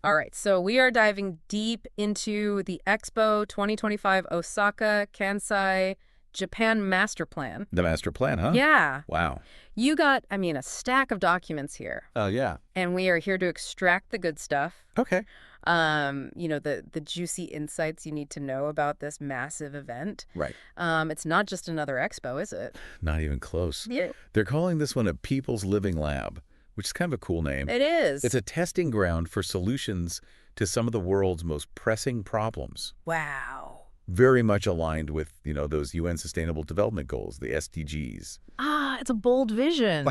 All right, so we are diving deep into the Expo 2025 Osaka Kansai Japan Master Plan. The master plan, huh? Yeah, Wow. you got, a stack of documents here, Oh, yeah. and we are here to extract the good stuff. Okay. The juicy insights you need to know about this massive event. Right. It's not just another expo, is it? Not even close. Yeah. They're calling this one a People's Living Lab, which is kind of a cool name. It is. It's a testing ground for solutions to some of the world's most pressing problems. Wow. Very much aligned with, those UN Sustainable Development Goals, the SDGs. Ah, it's a bold vision.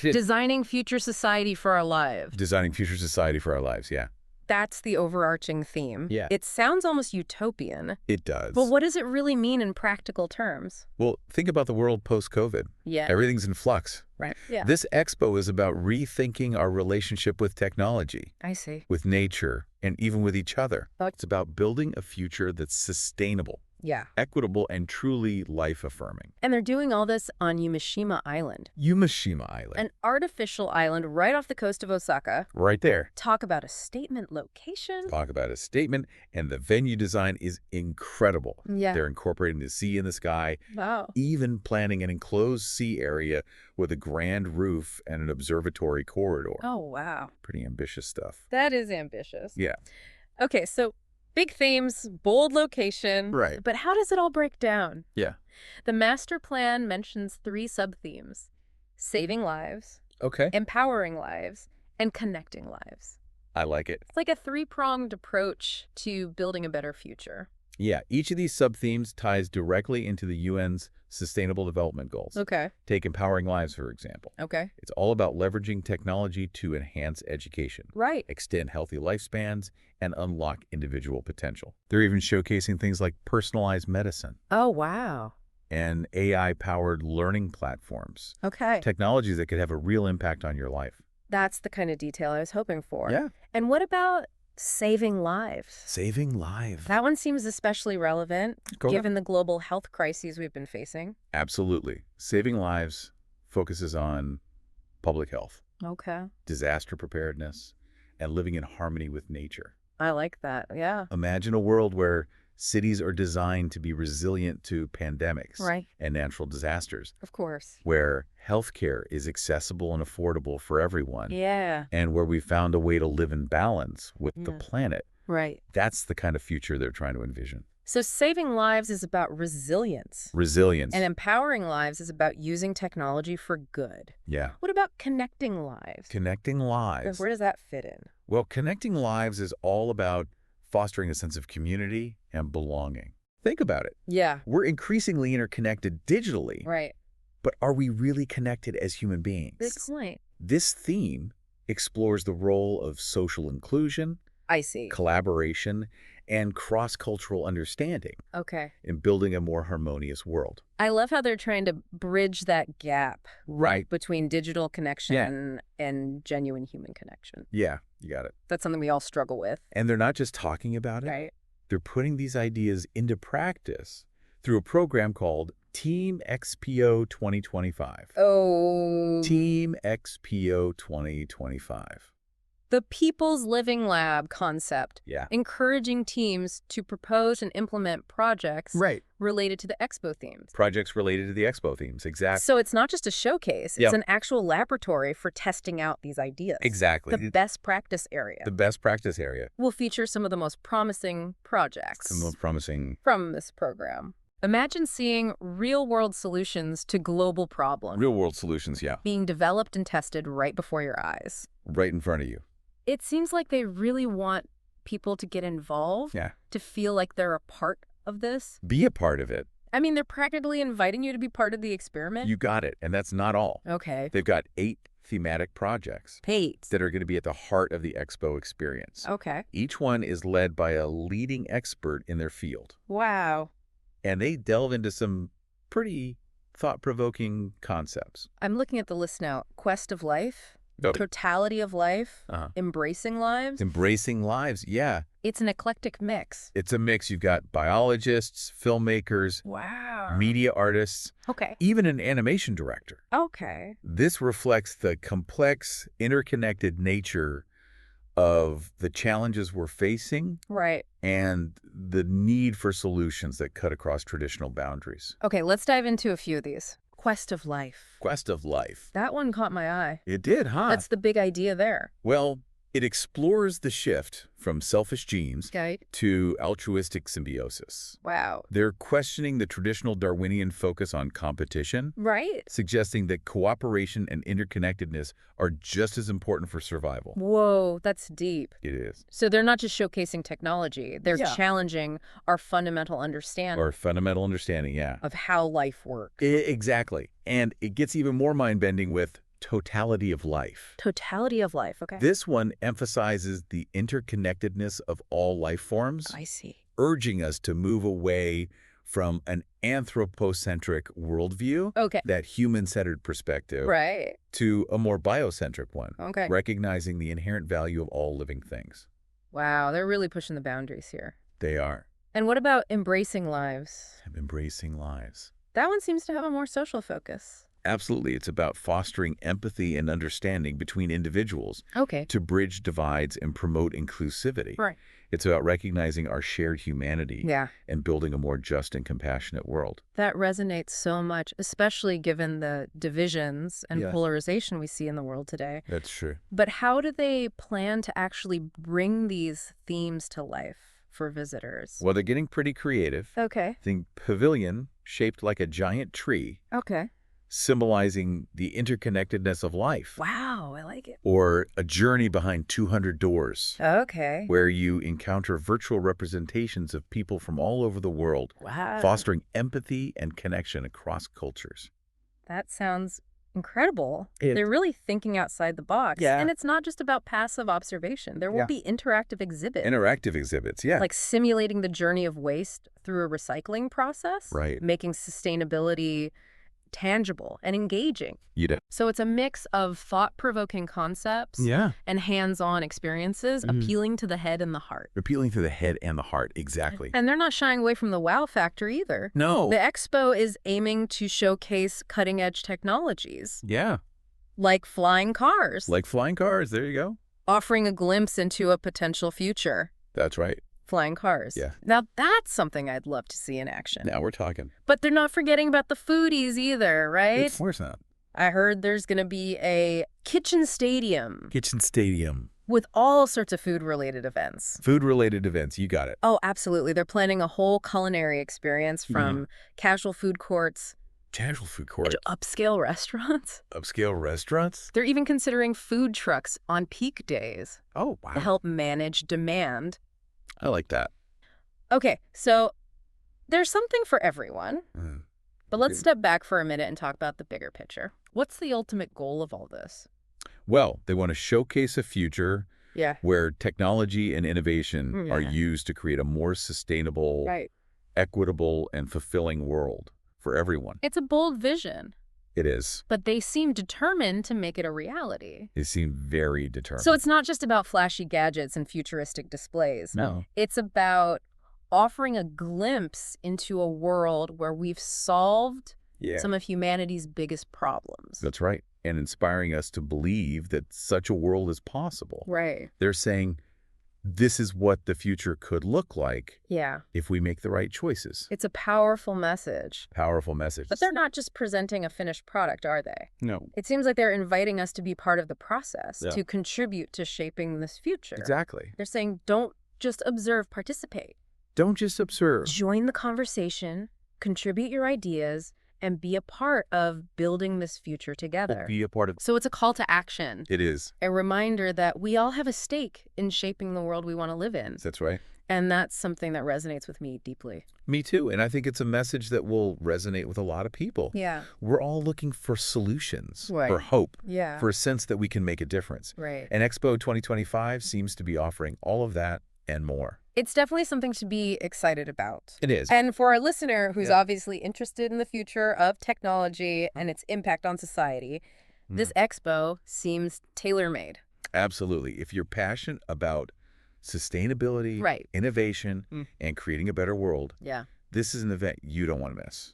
Designing future society for our lives. Designing future society for our lives, yeah. That's the overarching theme. Yeah. It sounds almost utopian. It does. But what does it really mean in practical terms? Well, think about the world post-COVID. Yeah. Everything's in flux. Right. Yeah. This expo is about rethinking our relationship with technology, I see. with nature, and even with each other. It's about building a future that's sustainable, Yeah. equitable, and truly life-affirming. And they're doing all this on Yumeshima Island, Yumeshima Island. an artificial island right off the coast of Osaka. Right there. Talk about a statement location. Talk about a statement, and the venue design is incredible. Yeah. They're incorporating the sea in the sky, Wow. even planning an enclosed sea area with a grand roof and an observatory corridor. Oh, wow. Pretty ambitious stuff. That is ambitious. Yeah. Okay, so big themes, bold location. Right. But how does it all break down? Yeah. The master plan mentions 3 sub-themes: saving lives, Okay. empowering lives, and connecting lives. I like it. It's like a 3-pronged approach to building a better future. Yeah, each of these sub-themes ties directly into the UN's Sustainable Development Goals. Okay. Take empowering lives, for example. Okay. It's all about leveraging technology to enhance education, Right. extend healthy lifespans, and unlock individual potential. They're even showcasing things like personalized medicine Oh, wow. and AI-powered learning platforms, Okay. technologies that could have a real impact on your life. That's the kind of detail I was hoping for. Yeah. And what about saving lives? Saving lives. That one seems especially relevant Go ahead. given the global health crises we've been facing. Absolutely. Saving lives focuses on public health, Okay. disaster preparedness, and living in harmony with nature. I like that. Yeah. Imagine a world where cities are designed to be resilient to pandemics Right. and natural disasters, Of course. where healthcare is accessible and affordable for everyone, Yeah. and where we found a way to live in balance with the Yeah. planet. Right. That's the kind of future they're trying to envision. So saving lives is about resilience. Resilience. And empowering lives is about using technology for good. Yeah. What about connecting lives? Connecting lives. Where does that fit in? Well, connecting lives is all about fostering a sense of community and belonging. Think about it. Yeah. We're increasingly interconnected digitally, Right. but are we really connected as human beings? Good point. This theme explores the role of social inclusion, I see. collaboration, and cross-cultural understanding Okay. in building a more harmonious world. I love how they're trying to bridge that gap Right. between digital connection and genuine human connection. Yeah, you got it. That's something we all struggle with. And they're not just talking about it. Right. They're putting these ideas into practice through a program called Team XPO 2025. Oh. Team XPO 2025. The People's Living Lab concept, Yeah. encouraging teams to propose and implement projects Right. related to the Expo themes. Projects related to the Expo themes. Exactly. So it's not just a showcase, it's Yep. an actual laboratory for testing out these ideas. Exactly. The best practice area The best practice area. will feature some of the most promising projects The most promising. from this program. Imagine seeing real-world solutions to global problems Real world solutions, yeah. being developed and tested right before your eyes. Right in front of you. It seems like they really want people to get involved, Yeah. to feel like they're a part of this. Be a part of it. I mean, they're practically inviting you to be part of the experiment. You got it. And that's not all. Okay. They've got 8 thematic projects Pate. that are going to be at the heart of the Expo experience. Okay. Each one is led by a leading expert in their field. Wow. And they delve into some pretty thought-provoking concepts. I'm looking at the list now. Quest of Life, Oh. Totality of Life, Uh-huh. Embracing Lives. Embracing lives, yeah. It's an eclectic mix. It's a mix. You've got biologists, filmmakers, Wow. media artists, Okay. even an animation director. Okay. This reflects the complex, interconnected nature of the challenges we're facing Right. and the need for solutions that cut across traditional boundaries. Okay, let's dive into a few of these. Quest of Life. Quest of Life. That one caught my eye. It did, huh? That's the big idea there. Well, it explores the shift from selfish genes Okay. to altruistic symbiosis. Wow. They're questioning the traditional Darwinian focus on competition, Right? suggesting that cooperation and interconnectedness are just as important for survival. Whoa, that's deep. It is. So they're not just showcasing technology, they're Yeah. challenging our fundamental understanding Or fundamental understanding, yeah. of how life works. Exactly. And it gets even more mind-bending with Totality of Life. Totality of Life, okay. This one emphasizes the interconnectedness of all life forms, I see. urging us to move away from an anthropocentric worldview, Okay. that human-centered perspective, Right. to a more biocentric one, Okay. recognizing the inherent value of all living things. Wow, they're really pushing the boundaries here. They are. And what about Embracing Lives? Embracing lives. That one seems to have a more social focus. Absolutely. It's about fostering empathy and understanding between individuals Okay. to bridge divides and promote inclusivity. Right. It's about recognizing our shared humanity Yeah. and building a more just and compassionate world. That resonates so much, especially given the divisions and Yeah. polarization we see in the world today. That's true. But how do they plan to actually bring these themes to life for visitors? Well, they're getting pretty creative. Okay. Think pavilion shaped like a giant tree, Okay. symbolizing the interconnectedness of life. Wow, I like it. Or a journey behind 200 doors, Okay. where you encounter virtual representations of people from all over the world, Wow. fostering empathy and connection across cultures. That sounds incredible. It- They're really thinking outside the box. Yeah. And it's not just about passive observation. There will Yeah. be interactive exhibits. Interactive exhibits, yeah. Like simulating the journey of waste through a recycling process. Right. Making sustainability tangible and engaging. So it's a mix of thought-provoking concepts Yeah. and hands-on experiences appealing to the head and the heart. Appealing to the head and the heart, exactly. And they're not shying away from the wow factor either. No. The Expo is aiming to showcase cutting-edge technologies, Yeah. like flying cars, Like flying cars, there you go. offering a glimpse into a potential future. That's right. Flying cars. Yeah. Now that's something I'd love to see in action. Now we're talking. But they're not forgetting about the foodies either, right? Of course not. I heard there's going to be a kitchen stadium Kitchen stadium. with all sorts of food-related events. Food-related events, you got it. Oh, absolutely. They're planning a whole culinary experience from casual food courts Casual food court. to upscale restaurants. Upscale restaurants. They're even considering food trucks on peak days Oh, to wow. help manage demand. I like that. Okay, so there's something for everyone. Mm. But let's Okay. step back for a minute and talk about the bigger picture. What's the ultimate goal of all this? Well, they want to showcase a future Yeah. where technology and innovation are Yeah. used to create a more sustainable, Right. equitable, and fulfilling world for everyone. It's a bold vision, It is. but they seem determined to make it a reality. They seem very determined. So it's not just about flashy gadgets and futuristic displays. No. It's about offering a glimpse into a world where we've solved Yeah. some of humanity's biggest problems. That's right. And inspiring us to believe that such a world is possible. Right. They're saying this is what the future could look like Yeah. if we make the right choices. It's a powerful message. Powerful message. But they're not just presenting a finished product, are they? No. It seems like they're inviting us to be part of the process, Yeah. to contribute to shaping this future. Exactly. They're saying, don't just observe, participate. Don't just observe. Join the conversation, contribute your ideas, and be a part of building this future together. Be a part of So it's a call to action, it. Is. a reminder that we all have a stake in shaping the world we want to live in. That's right. And that's something that resonates with me deeply. Me too. And I think it's a message that will resonate with a lot of people. Yeah. We're all looking for solutions, Right. for hope, Yeah. for a sense that we can make a difference. Right. And Expo 2025 seems to be offering all of that and more. It's definitely something to be excited about. It is. And for our listener who's Yeah. obviously interested in the future of technology and its impact on society, this expo seems tailor-made. Absolutely. If you're passionate about sustainability, Right. innovation, Mm. and creating a better world, Yeah. this is an event you don't want to miss.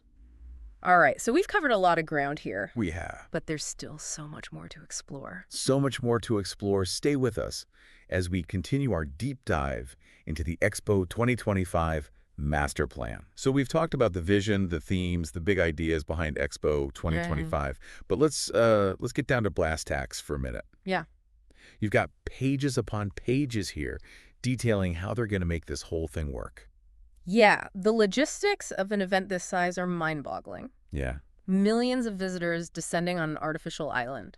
All right. So we've covered a lot of ground here, We have but there's still so much more to explore. so much more to explore. Stay with us as we continue our deep dive into the Expo 2025 Master Plan. So we've talked about the vision, the themes, the big ideas behind Expo 2025, but let's get down to brass tacks for a minute. Yeah. You've got pages upon pages here detailing how they're going to make this whole thing work. Yeah, the logistics of an event this size are mind-boggling. Yeah, Millions of visitors descending on an artificial island.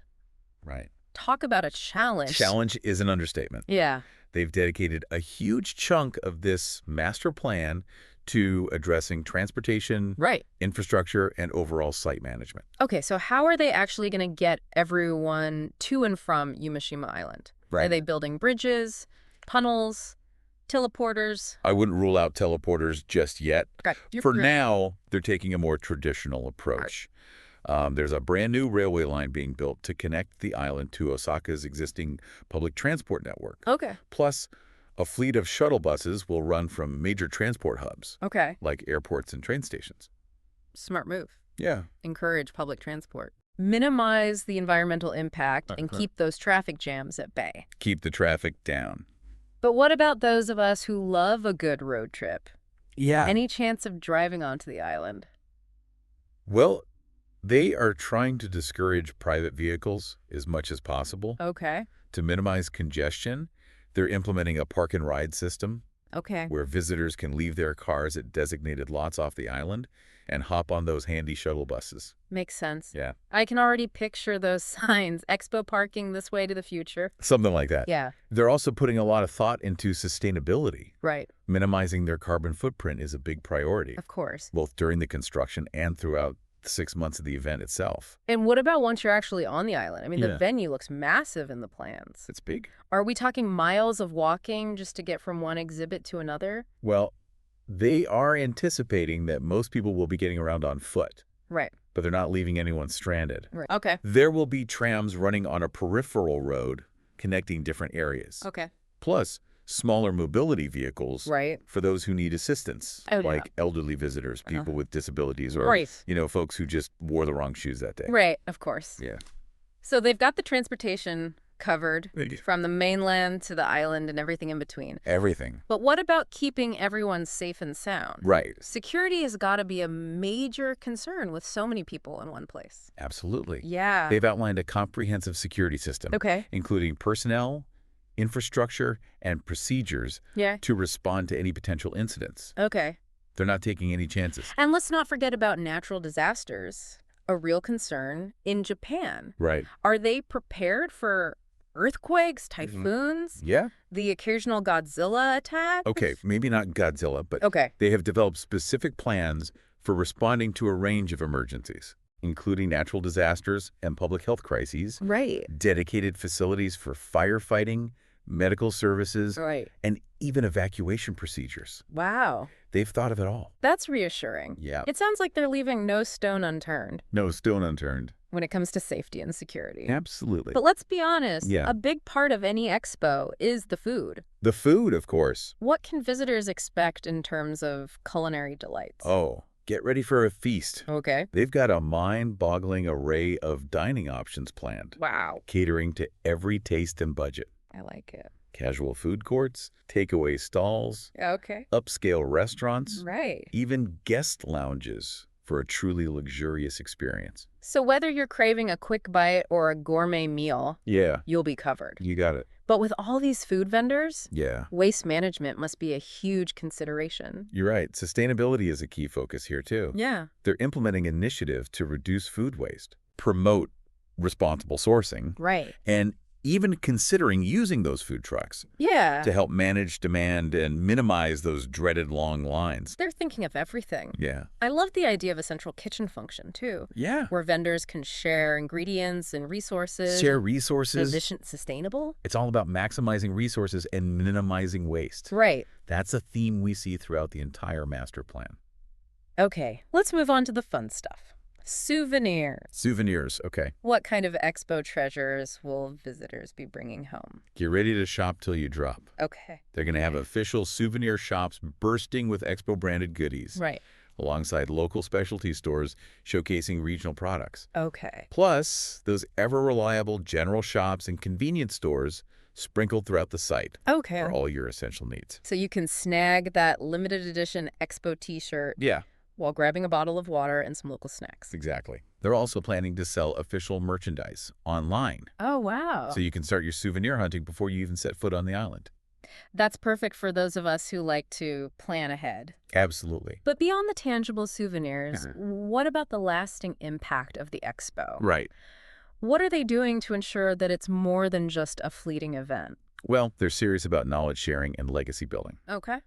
right. Talk about a challenge. Challenge is an understatement. Yeah. They've dedicated a huge chunk of this master plan to addressing transportation, Right. infrastructure, and overall site management. Okay, so how are they actually going to get everyone to and from Yumeshima Island? Right. Are they building bridges, tunnels, teleporters? I wouldn't rule out teleporters just yet. Right. For now, they're taking a more traditional approach. There's a brand new railway line being built to connect the island to Osaka's existing public transport network. Okay. Plus, a fleet of shuttle buses will run from major transport hubs, Okay. like airports and train stations. Smart move. Yeah. Encourage public transport. Minimize the environmental impact and keep those traffic jams at bay. Keep the traffic down. But what about those of us who love a good road trip? Yeah. Any chance of driving onto the island? Well, they are trying to discourage private vehicles as much as possible. Okay. To minimize congestion, they're implementing a park and ride system Okay. where visitors can leave their cars at designated lots off the island and hop on those handy shuttle buses. Makes sense. Yeah. I can already picture those signs. Expo parking this way to the future. Something like that. Yeah. They're also putting a lot of thought into sustainability. Right. Minimizing their carbon footprint is a big priority, Of course. both during the construction and throughout the 6 months of the event itself. And what about once you're actually on the island? I mean, the Yeah. venue looks massive in the plans. It's big. Are we talking miles of walking just to get from one exhibit to another? Well, they are anticipating that most people will be getting around on foot, Right. but they're not leaving anyone stranded. Right. Okay. There will be trams running on a peripheral road connecting different areas. Okay. Plus, smaller mobility vehicles Right. for those who need assistance, Oh, yeah. like elderly visitors, people with disabilities, or, Right. folks who just wore the wrong shoes that day. Right. Of course. Yeah. So they've got the transportation covered They do. from the mainland to the island and everything in between. Everything. But what about keeping everyone safe and sound? Right. Security has got to be a major concern with so many people in one place. Absolutely. Yeah. They've outlined a comprehensive security system, Okay. including personnel, infrastructure, and procedures Yeah. to respond to any potential incidents. Okay. They're not taking any chances. And let's not forget about natural disasters, a real concern in Japan. Right. Are they prepared for earthquakes, typhoons, Yeah. the occasional Godzilla attack? Okay, maybe not Godzilla, but Okay. they have developed specific plans for responding to a range of emergencies, including natural disasters and public health crises, Right. dedicated facilities for firefighting, medical services, Right. and even evacuation procedures. Wow. They've thought of it all. That's reassuring. Yeah. It sounds like they're leaving no stone unturned No stone unturned. when it comes to safety and security. Absolutely. But let's be honest, Yeah. a big part of any expo is the food. The food, of course. What can visitors expect in terms of culinary delights? Oh, get ready for a feast. Okay. They've got a mind-boggling array of dining options planned, Wow. catering to every taste and budget. I like it. Casual food courts, takeaway stalls, Okay. upscale restaurants, Right. even guest lounges for a truly luxurious experience. So whether you're craving a quick bite or a gourmet meal, Yeah, you'll be covered. you got it. But with all these food vendors, Yeah, waste management must be a huge consideration. you're right. Sustainability is a key focus here, too. Yeah. They're implementing initiatives to reduce food waste, promote responsible sourcing, Right. and even considering using those food trucks Yeah. to help manage demand and minimize those dreaded long lines. They're thinking of everything. Yeah. I love the idea of a central kitchen function, too, Yeah. where vendors can share ingredients and resources. Share and resources. efficient, sustainable? It's all about maximizing resources and minimizing waste. Right. That's a theme we see throughout the entire master plan. Okay, let's move on to the fun stuff. Souvenirs. Souvenirs. Okay. What kind of expo treasures will visitors be bringing home? Get ready to shop till you drop. Okay. They're going to have official souvenir shops bursting with Expo branded goodies, Right. alongside local specialty stores showcasing regional products. Okay. Plus, those ever-reliable general shops and convenience stores sprinkled throughout the site Okay. for all your essential needs. So you can snag that limited edition Expo t-shirt Yeah, while grabbing a bottle of water and some local snacks. exactly. They're also planning to sell official merchandise online, Oh, wow. so you can start your souvenir hunting before you even set foot on the island. That's perfect for those of us who like to plan ahead. Absolutely. But beyond the tangible souvenirs, Mhm. what about the lasting impact of the Expo? Right. What are they doing to ensure that it's more than just a fleeting event? Well, they're serious about knowledge sharing and legacy building. Okay.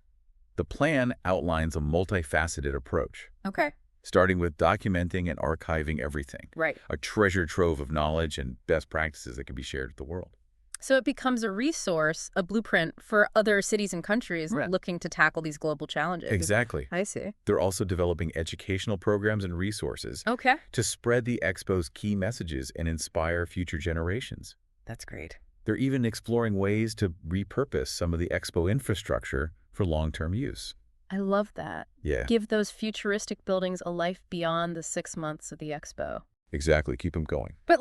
The plan outlines a multifaceted approach, Okay. starting with documenting and archiving everything, Right. a treasure trove of knowledge and best practices that can be shared with the world. So it becomes a resource, a blueprint for other cities and countries Right. looking to tackle these global challenges. Exactly. I see. They're also developing educational programs and resources Okay. to spread the Expo's key messages and inspire future generations. That's great. They're even exploring ways to repurpose some of the Expo infrastructure for long-term use. I love that. Yeah, Give those futuristic buildings a life beyond the 6 months of the Expo. exactly. Keep them going. But,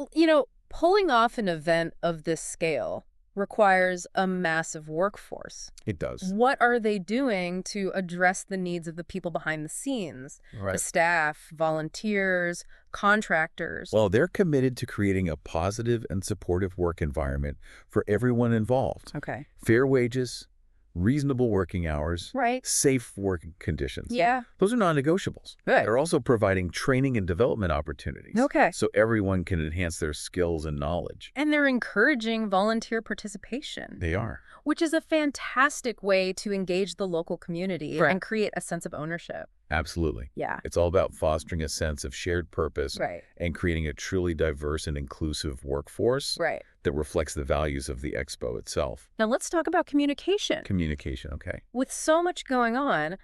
pulling off an event of this scale requires a massive workforce. It does. What are they doing to address the needs of the people behind the scenes? The staff, volunteers, contractors. Well, they're committed to creating a positive and supportive work environment for everyone involved. Okay. Fair wages, reasonable working hours, Right. safe working conditions. Yeah. Those are non-negotiables. Good. They're also providing training and development opportunities. Okay. So everyone can enhance their skills and knowledge. And they're encouraging volunteer participation, They are. which is a fantastic way to engage the local community Right. and create a sense of ownership. Absolutely. Yeah. It's all about fostering a sense of shared purpose Right. and creating a truly diverse and inclusive workforce Right. that reflects the values of the Expo itself. Now let's talk about communication. Communication, okay. With so much going on,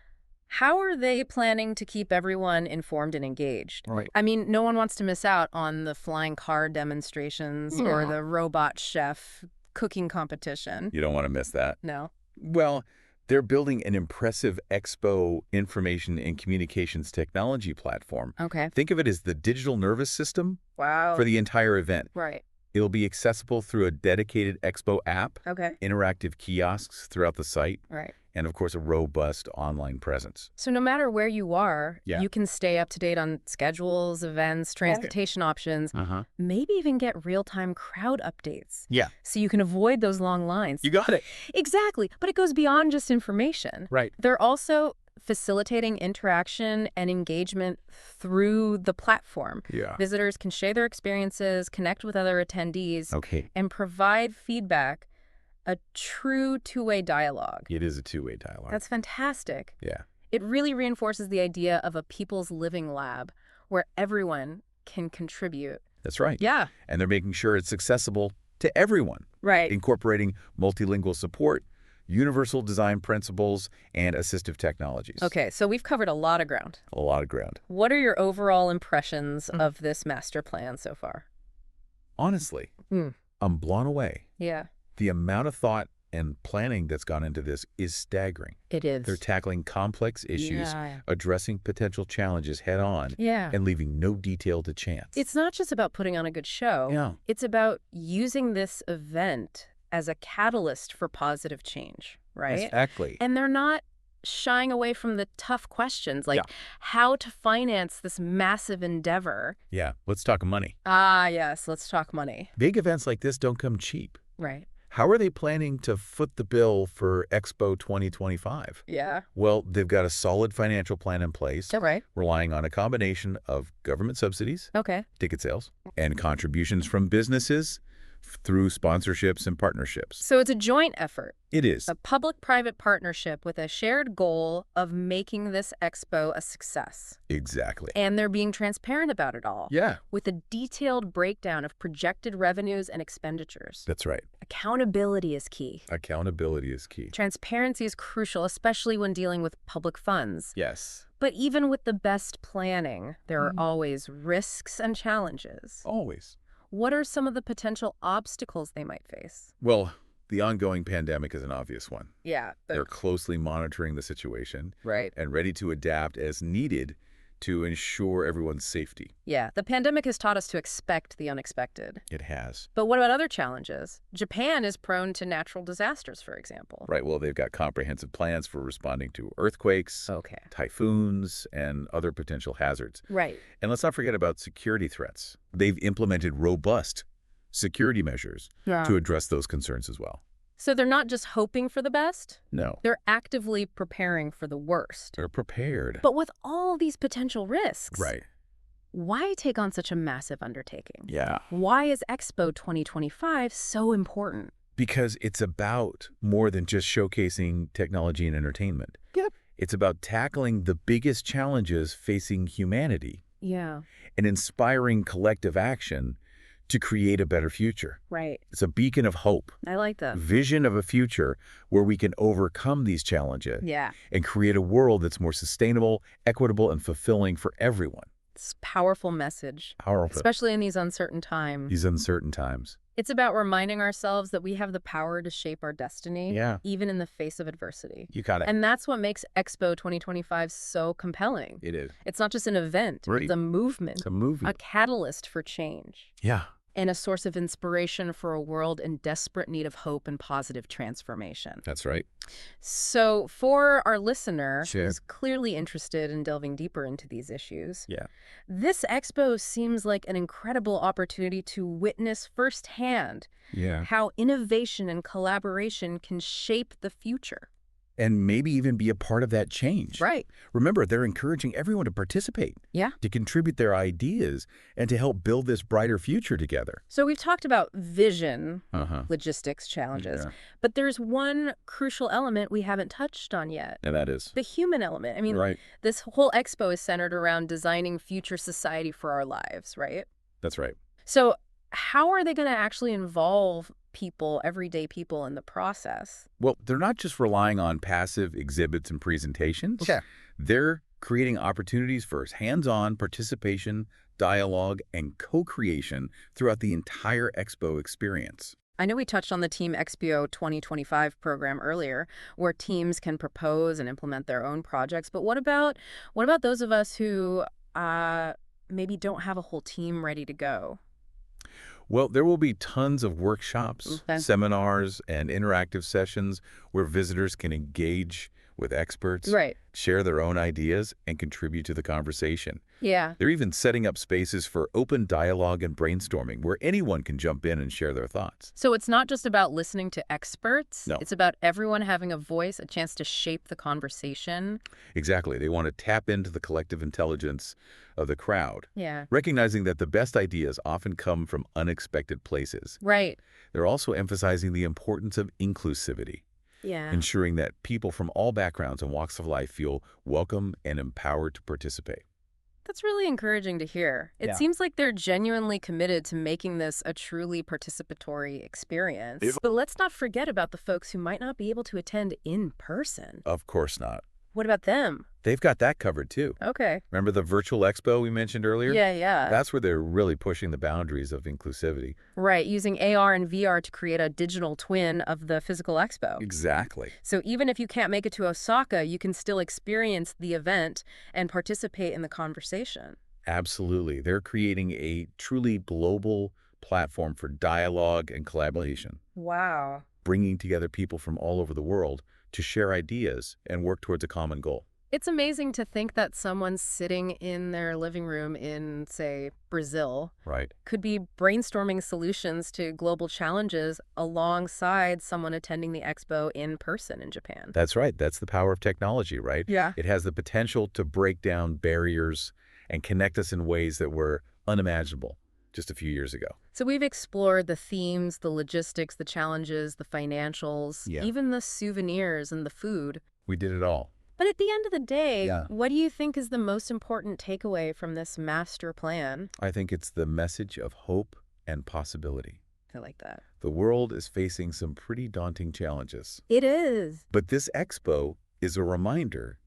how are they planning to keep everyone informed and engaged? Right. I mean, no one wants to miss out on the flying car demonstrations or Yeah. the robot chef cooking competition. You don't want to miss that. No. Well, they're building an impressive Expo information and communications technology platform. Okay. Think of it as the digital nervous system Wow. for the entire event. Right. It'll be accessible through a dedicated Expo app, Okay. interactive kiosks throughout the site, Right. and of course a robust online presence. So no matter where you are, Yeah. you can stay up to date on schedules, events, transportation options, Uh-huh. maybe even get real-time crowd updates. Yeah. So you can avoid those long lines. You got it. Exactly. But it goes beyond just information. Right. They're also facilitating interaction and engagement through the platform. Yeah. Visitors can share their experiences, connect with other attendees, Okay. and provide feedback, a true two-way dialogue. It is a two-way dialogue. That's fantastic. Yeah. It really reinforces the idea of a people's living lab where everyone can contribute. That's right. Yeah. And they're making sure it's accessible to everyone, Right. incorporating multilingual support, universal design principles, and assistive technologies. Okay, so we've covered a lot of ground. A lot of ground. What are your overall impressions of this master plan so far? Honestly, Hmm. I'm blown away. Yeah, The amount of thought and planning that's gone into this is staggering. it is. They're tackling complex issues, Yeah. addressing potential challenges head on, Yeah. and leaving no detail to chance. It's not just about putting on a good show. Yeah. It's about using this event as a catalyst for positive change, right? Exactly. And they're not shying away from the tough questions, like Yeah. how to finance this massive endeavor. Yeah. Let's talk money. Ah, yes, let's talk money. Big events like this don't come cheap. Right. How are they planning to foot the bill for Expo 2025? Yeah. Well, they've got a solid financial plan in place, Right. relying on a combination of government subsidies, Okay. ticket sales, and contributions from businesses through sponsorships and partnerships. So it's a joint effort, It is. a public-private partnership with a shared goal of making this expo a success. Exactly. And they're being transparent about it all, Yeah, with a detailed breakdown of projected revenues and expenditures. that's right. Accountability is key. Accountability is key. Transparency is crucial, especially when dealing with public funds. Yes. But even with the best planning, there are always risks and challenges. Always. What are some of the potential obstacles they might face? Well, the ongoing pandemic is an obvious one. Yeah. They're closely monitoring the situation Right. and ready to adapt as needed to ensure everyone's safety. Yeah, the pandemic has taught us to expect the unexpected. It has. But what about other challenges? Japan is prone to natural disasters, for example. Right, well, they've got comprehensive plans for responding to earthquakes, Okay. typhoons, and other potential hazards. Right. And let's not forget about security threats. They've implemented robust security measures to address those concerns as well. So they're not just hoping for the best, No, they're actively preparing for the worst. they're prepared. But with all these potential risks, Right. why take on such a massive undertaking? Yeah. Why is Expo 2025 so important? Because it's about more than just showcasing technology and entertainment. Yep. It's about tackling the biggest challenges facing humanity Yeah, and inspiring collective action to create a better future. right. It's a beacon of hope, I like that. vision of a future where we can overcome these challenges Yeah. and create a world that's more sustainable, equitable, and fulfilling for everyone. It's a powerful message, Powerful. especially in these uncertain times. These uncertain times. It's about reminding ourselves that we have the power to shape our destiny, Yeah. even in the face of adversity. You got it. And that's what makes Expo 2025 so compelling. It is. It's not just an event, Right. it's a movement, It's a movie. a catalyst for change, Yeah. and a source of inspiration for a world in desperate need of hope and positive transformation. That's right. So for our listener Sure. who's clearly interested in delving deeper into these issues, Yeah. this expo seems like an incredible opportunity to witness firsthand Yeah. how innovation and collaboration can shape the future. And maybe even be a part of that change. Right. Remember, they're encouraging everyone to participate, Yeah. to contribute their ideas, and to help build this brighter future together. So we've talked about vision, Uh-huh. logistics challenges, Yeah. but there's one crucial element we haven't touched on yet. And that is. The human element. I mean, Right. this whole expo is centered around designing future society for our lives, right? That's right. So how are they going to actually involve people, everyday people, in the process? Well, they're not just relying on passive exhibits and presentations. Sure. They're creating opportunities for hands-on participation, dialogue, and co-creation throughout the entire Expo experience. I know we touched on the Team Expo 2025 program earlier, where teams can propose and implement their own projects. But what about those of us who maybe don't have a whole team ready to go? Well, there will be tons of workshops, Okay. seminars, and interactive sessions where visitors can engage with experts, Right. share their own ideas, and contribute to the conversation. Yeah. They're even setting up spaces for open dialogue and brainstorming where anyone can jump in and share their thoughts. So it's not just about listening to experts. No. It's about everyone having a voice, a chance to shape the conversation. Exactly. They want to tap into the collective intelligence of the crowd, Yeah. recognizing that the best ideas often come from unexpected places. Right. They're also emphasizing the importance of inclusivity, Yeah. ensuring that people from all backgrounds and walks of life feel welcome and empowered to participate. That's really encouraging to hear. It Yeah. seems like they're genuinely committed to making this a truly participatory experience. If- But let's not forget about the folks who might not be able to attend in person. Of course not. What about them? They've got that covered too. Okay. Remember the virtual expo we mentioned earlier? Yeah. That's where they're really pushing the boundaries of inclusivity. Right, using AR and VR to create a digital twin of the physical expo. Exactly. So even if you can't make it to Osaka, you can still experience the event and participate in the conversation. Absolutely. They're creating a truly global platform for dialogue and collaboration, Wow. bringing together people from all over the world to share ideas and work towards a common goal. It's amazing to think that someone sitting in their living room in, say, Brazil Right. could be brainstorming solutions to global challenges alongside someone attending the expo in person in Japan. That's right. That's the power of technology, right? Yeah. It has the potential to break down barriers and connect us in ways that were unimaginable just a few years ago. So we've explored the themes, the logistics, the challenges, the financials, Yeah. even the souvenirs and the food. We did it all. But at the end of the day, Yeah. what do you think is the most important takeaway from this master plan? I think it's the message of hope and possibility. I like that. The world is facing some pretty daunting challenges. It is. But this expo is a reminder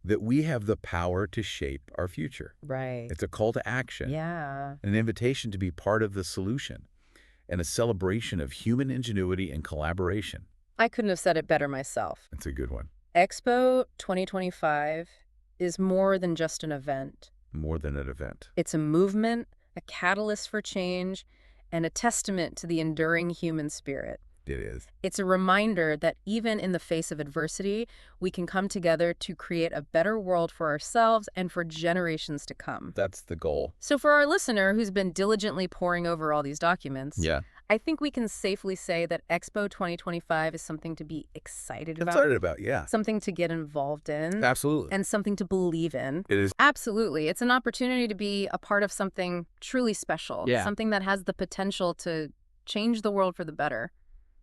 that we have the power to shape our future. Right. It's a call to action, Yeah. an invitation to be part of the solution, and a celebration of human ingenuity and collaboration. I couldn't have said it better myself. It's a good one. Expo 2025 is more than just an event. More than an event. It's a movement, a catalyst for change, and a testament to the enduring human spirit. It is. It's a reminder that even in the face of adversity, we can come together to create a better world for ourselves and for generations to come. That's the goal. So for our listener who's been diligently poring over all these documents, Yeah. I think we can safely say that Expo 2025 is something to be excited about, Excited about, yeah. something to get involved in, Absolutely. and something to believe in. It is. Absolutely. It's an opportunity to be a part of something truly special, Yeah. something that has the potential to change the world for the better.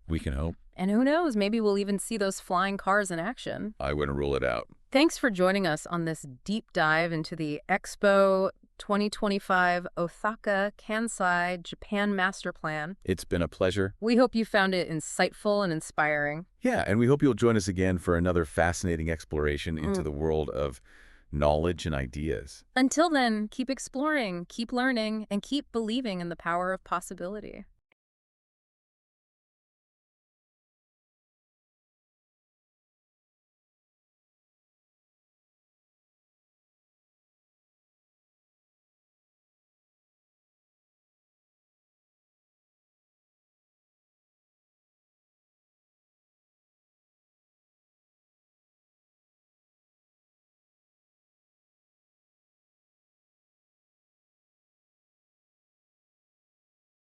We can hope. And who knows, maybe we'll even see those flying cars in action. I wouldn't rule it out. Thanks for joining us on this deep dive into the Expo 2025 Osaka Kansai Japan Master Plan. It's been a pleasure. We hope you found it insightful and inspiring. Yeah, and we hope you'll join us again for another fascinating exploration into the world of knowledge and ideas. Until then, keep exploring, keep learning, and keep believing in the power of possibility.